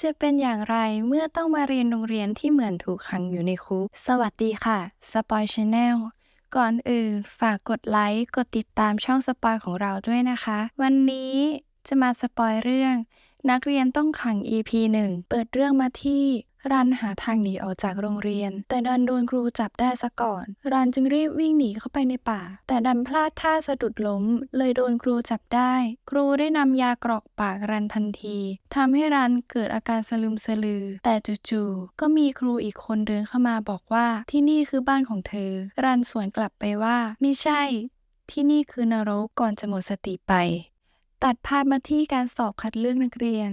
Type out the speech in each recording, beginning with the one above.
จะเป็นอย่างไรเมื่อต้องมาเรียนโรงเรียนที่เหมือนถูกขังอยู่ในคุก สวัสดีค่ะสปอยชาแนลก่อนอื่นฝากกดไลค์กดติดตามช่องสปอยของเราด้วยนะคะ วันนี้จะมาสปอยเรื่องนักเรียนต้องขัง EP 1เปิดเรื่องมาที่รันหาทางหนีออกจากโรงเรียนแต่ดันโดนครูจับได้ซะก่อนรันจึงรีบวิ่งหนีเข้าไปในป่าแต่ดันพลาดท่าสะดุดล้มเลยโดนครูจับได้ครูได้นำยากรอกปากรันทันทีทำให้รันเกิดอาการสลึมสลือแต่จู่ๆก็มีครูอีกคนเดินเข้ามาบอกว่าที่นี่คือบ้านของเธอรันสวนกลับไปว่าไม่ใช่ที่นี่คือนรกก่อนจะหมดสติไปตัดภาพมาที่การสอบคัดเลือกนักเรียน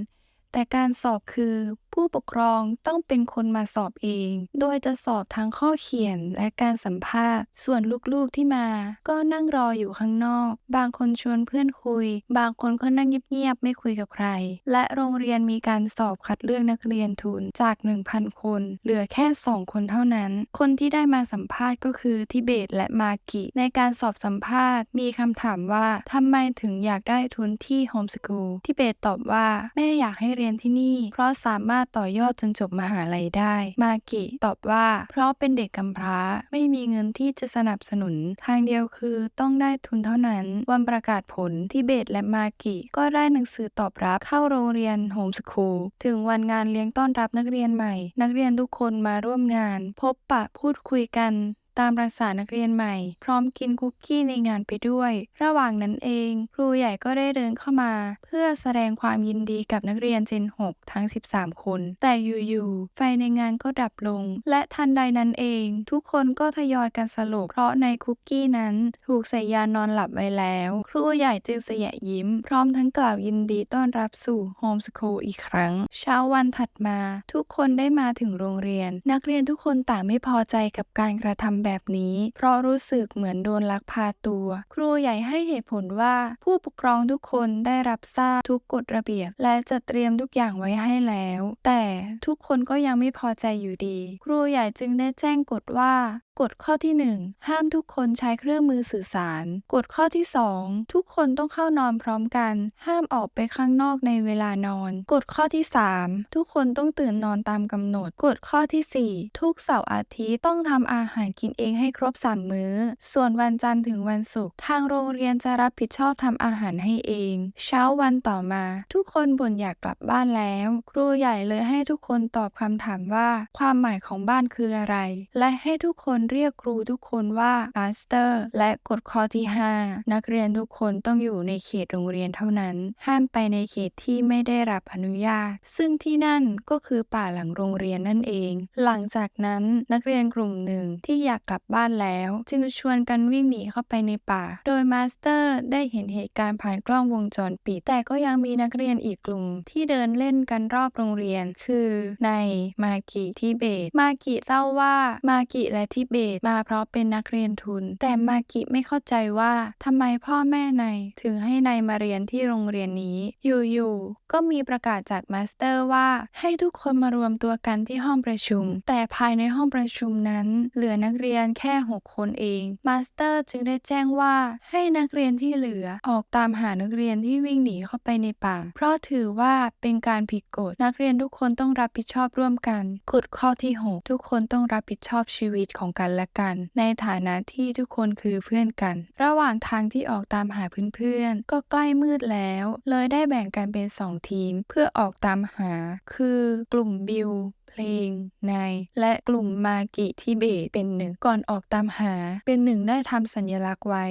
แต่การสอบคือผู้ปกครองต้องเป็นคนมาสอบเองโดยจะสอบทั้งข้อเขียนและการสัมภาษณ์ส่วนลูกๆที่มาก็นั่งรออยู่ข้างนอกบางคนชวนเพื่อนคุยบางคนก็นั่งเงียบๆไม่คุยกับใครและโรงเรียนมีการสอบคัดเลือกนักเรียนทุนจาก 1,000 คนเหลือแค่2 คนเท่านั้นคนที่ได้มาสัมภาษณ์ก็คือทิเบตและมากิในการสอบสัมภาษณ์มีคำถามว่าทำไมถึงอยากได้ทุนที่โฮมสคูลทิเบตตอบว่าแม่อยากให้เรียนที่นี่เพราะสามารถต่อยอดจนจบมหาลัยได้มากิตอบว่าเพราะเป็นเด็กกำพร้าไม่มีเงินที่จะสนับสนุนทางเดียวคือต้องได้ทุนเท่านั้นวันประกาศผลทิเบตและมากิก็ได้หนังสือตอบรับเข้าโรงเรียนโฮมสคูลถึงวันงานเลี้ยงต้อนรับนักเรียนใหม่นักเรียนทุกคนมาร่วมงานพบปะพูดคุยกันตามประสานักเรียนใหม่พร้อมกินคุกกี้ในงานไปด้วยระหว่างนั้นเองครูใหญ่ก็ได้เดินเข้ามาเพื่อแสดงความยินดีกับนักเรียนเจน 6 ทั้ง 13 คนแต่อยู่ๆไฟในงานก็ดับลงและทันใดนั้นเองทุกคนก็ทยอยกันสลบเพราะในคุกกี้นั้นถูกใส่ยานอนหลับไว้แล้วครูใหญ่จึงแสยะยิ้มพร้อมทั้งกล่าวยินดีต้อนรับสู่โฮมสคูลอีกครั้งเช้าวันถัดมาทุกคนได้มาถึงโรงเรียนนักเรียนทุกคนต่างไม่พอใจกับการกระทำแบบนี้เพราะรู้สึกเหมือนโดนลักพาตัวครูใหญ่ให้เหตุผลว่าผู้ปกครองทุกคนได้รับทราบทุกกฎระเบียบและจัดเตรียมทุกอย่างไว้ให้แล้วแต่ทุกคนก็ยังไม่พอใจอยู่ดีครูใหญ่จึงได้แจ้งกฎว่ากฎข้อที่ 1ห้ามทุกคนใช้เครื่องมือสื่อสารกฎข้อที่ 2ทุกคนต้องเข้านอนพร้อมกันห้ามออกไปข้างนอกในเวลานอนกฎข้อที่ 3ทุกคนต้องตื่นนอนตามกำหนดกฎข้อที่ 4ทุกเสาร์อาทิตย์ต้องทำอาหารกินเองให้ครบ3 มื้อส่วนวันจันทร์ถึงวันศุกร์ทางโรงเรียนจะรับผิดชอบทำอาหารให้เองเช้าวันต่อมาทุกคนบ่นอยากกลับบ้านแล้วครูใหญ่เลยให้ทุกคนตอบคำถามว่าความหมายของบ้านคืออะไรและให้ทุกคนเรียกครูทุกคนว่ามาสเตอร์และกฎข้อที่ 5นักเรียนทุกคนต้องอยู่ในเขตโรงเรียนเท่านั้นห้ามไปในเขตที่ไม่ได้รับอนุญาตซึ่งที่นั่นก็คือป่าหลังโรงเรียนนั่นเองหลังจากนั้นนักเรียนกลุ่มหนึ่งที่อยากกลับบ้านแล้วจึงชวนกันวิ่งหนีเข้าไปในป่าโดยมาสเตอร์ได้เห็นเหตุการณ์ผ่านกล้องวงจรปิดแต่ก็ยังมีนักเรียนอีกกลุ่มที่เดินเล่นกันรอบโรงเรียนคือในมากิทิเบตมากิเล่าว่ามากิและทิเบตมาเพราะเป็นนักเรียนทุนแต่มากิไม่เข้าใจว่าทำไมพ่อแม่นายถึงให้นายมาเรียนที่โรงเรียนนี้อยู่ๆก็มีประกาศจากมาสเตอร์ว่าให้ทุกคนมารวมตัวกันที่ห้องประชุมแต่ภายในห้องประชุมนั้นเหลือนักเรียนแค่6 คนเองมาสเตอร์จึงได้แจ้งว่าให้นักเรียนที่เหลือออกตามหานักเรียนที่วิ่งหนีเข้าไปในป่าเพราะถือว่าเป็นการผิดกฎนักเรียนทุกคนต้องรับผิดชอบร่วมกันกฎข้อที่ 6ทุกคนต้องรับผิดชอบชีวิตของกันและกันในฐานะที่ทุกคนคือเพื่อนกันระหว่างทางที่ออกตามหาเพื่อนๆก็ใกล้มืดแล้วเลยได้แบ่งกันเป็น2 ทีมเพื่อออกตามหาคือกลุ่มบิลเพลงนายและกลุ่มมากิทิเบตเป็น1ก่อนออกตามหาเป็น1ได้ทำสัญลักษณ์ไว้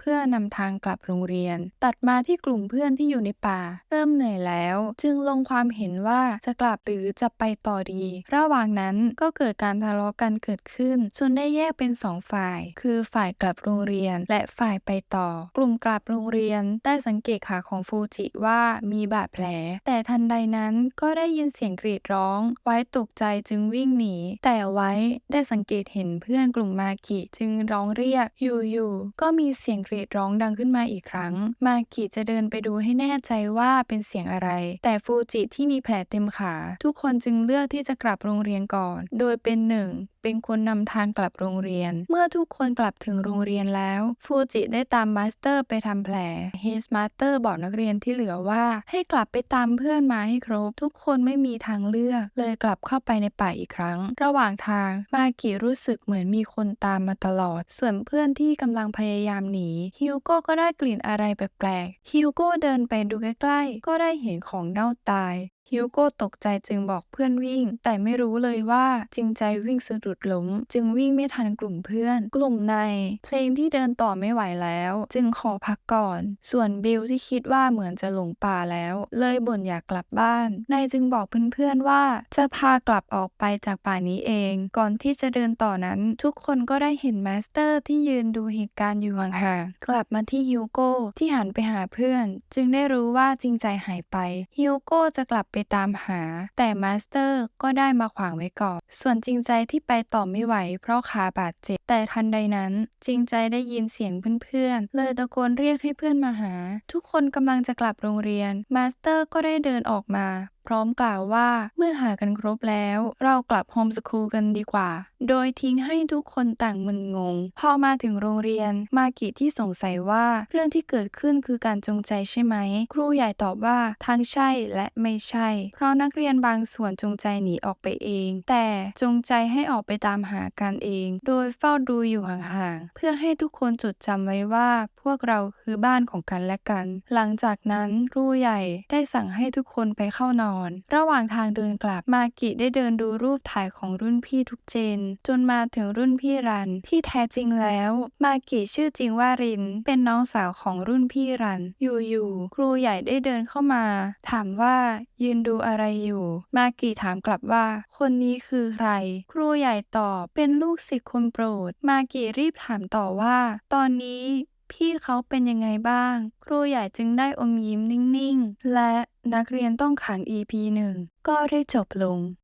เพื่อนำทางกลับโรงเรียนตัดมาที่กลุ่มเพื่อนที่อยู่ในป่าเริ่มเหนื่อยแล้วจึงลงความเห็นว่าจะกลับหรือจะไปต่อดีระหว่างนั้นก็เกิดการทะเลาะกันเกิดขึ้นจนได้แยกเป็น2 ฝ่ายคือฝ่ายกลับโรงเรียนและฝ่ายไปต่อกลุ่มกลับโรงเรียนได้สังเกตขาของฟูจิว่ามีบาดแผลแต่ทันใดนั้นก็ได้ยินเสียงกรีดร้องไว้ตกใจจึงวิ่งหนีแต่ไว้ได้สังเกตเห็นเพื่อนกลุ่มมากิจึงร้องเรียกอยู่ๆก็มีเสียงกรีดร้องดังขึ้นมาอีกครั้งมากิจะเดินไปดูให้แน่ใจว่าเป็นเสียงอะไรแต่ฟูจิที่มีแผลเต็มขาทุกคนจึงเลือกที่จะกลับโรงเรียนก่อนโดยเป็น1 เป็นคนนำทางกลับโรงเรียนเมื่อทุกคนกลับถึงโรงเรียนแล้วฟูจิได้ตามมาสเตอร์ไปทำแผลฮิสมาสเตอร์บอกนักเรียนที่เหลือว่าให้กลับไปตามเพื่อนมาให้ครบทุกคนไม่มีทางเลือกเลยกลับเข้าไปในป่าอีกครั้งระหว่างทางมากิรู้สึกเหมือนมีคนตามมาตลอดส่วนเพื่อนที่กำลังพยายามหนีฮิวโก้ก็ได้กลิ่นอะไรแปลกๆฮิวโก้เดินไปดูใกล้ๆก็ได้เห็นของเน่าตายฮิวโก้ตกใจจึงบอกเพื่อนวิ่งแต่ไม่รู้เลยว่าจริงใจวิ่งสะดุดล้มจึงวิ่งไม่ทันกลุ่มเพื่อนกลุ่มในเพลงที่เดินต่อไม่ไหวแล้วจึงขอพักก่อนส่วนบิลที่คิดว่าเหมือนจะหลงป่าแล้วเลยบ่นอยากกลับบ้านนายจึงบอกเพื่อนๆว่าจะพากลับออกไปจากป่านี้เองก่อนที่จะเดินต่อนั้นทุกคนก็ได้เห็นมาสเตอร์ที่ยืนดูเหตุการณ์อยู่ห่างๆกลับมาที่ฮิวโก้ที่หันไปหาเพื่อนจึงได้รู้ว่าจริงใจหายไปฮิวโก้จะกลับไปตามหาแต่มาสเตอร์ก็ได้มาขวางไว้ก่อนส่วนจริงใจที่ไปต่อไม่ไหวเพราะขาบาดเจ็บแต่ทันใดนั้นจริงใจได้ยินเสียงเพื่อนๆเลยตะโกนเรียกให้เพื่อนมาหาทุกคนกำลังจะกลับโรงเรียนมาสเตอร์ก็ได้เดินออกมาพร้อมกล่าวว่าเมื่อหากันครบแล้วเรากลับโฮมสคูลกันดีกว่าโดยทิ้งให้ทุกคนต่างมึนงงพอมาถึงโรงเรียนมากิที่สงสัยว่าเรื่องที่เกิดขึ้นคือการจงใจใช่ไหมครูใหญ่ตอบว่าทั้งใช่และไม่ใช่เพราะนักเรียนบางส่วนจงใจหนีออกไปเองแต่จงใจให้ออกไปตามหากันเองโดยเฝ้าดูอยู่ห่างๆเพื่อให้ทุกคนจดจำไว้ว่าพวกเราคือบ้านของกันและกันหลังจากนั้นครูใหญ่ได้สั่งให้ทุกคนไปเข้านอนระหว่างทางเดินกลับมากิได้เดินดูรูปถ่ายของรุ่นพี่ทุกเจนจนมาถึงรุ่นพี่รันที่แท้จริงแล้วมากิชื่อจริงว่ารินเป็นน้องสาวของรุ่นพี่รันอยู่ๆครูใหญ่ได้เดินเข้ามาถามว่ายืนดูอะไรอยู่มากิถามกลับว่าคนนี้คือใครครูใหญ่ตอบเป็นลูกศิษย์คนโปรดมากิรีบถามต่อว่าตอนนี้พี่เขาเป็นยังไงบ้างครูใหญ่จึงได้อมยิ้มนิ่งๆและนักเรียนต้องขัง EP 1ก็ได้จบลง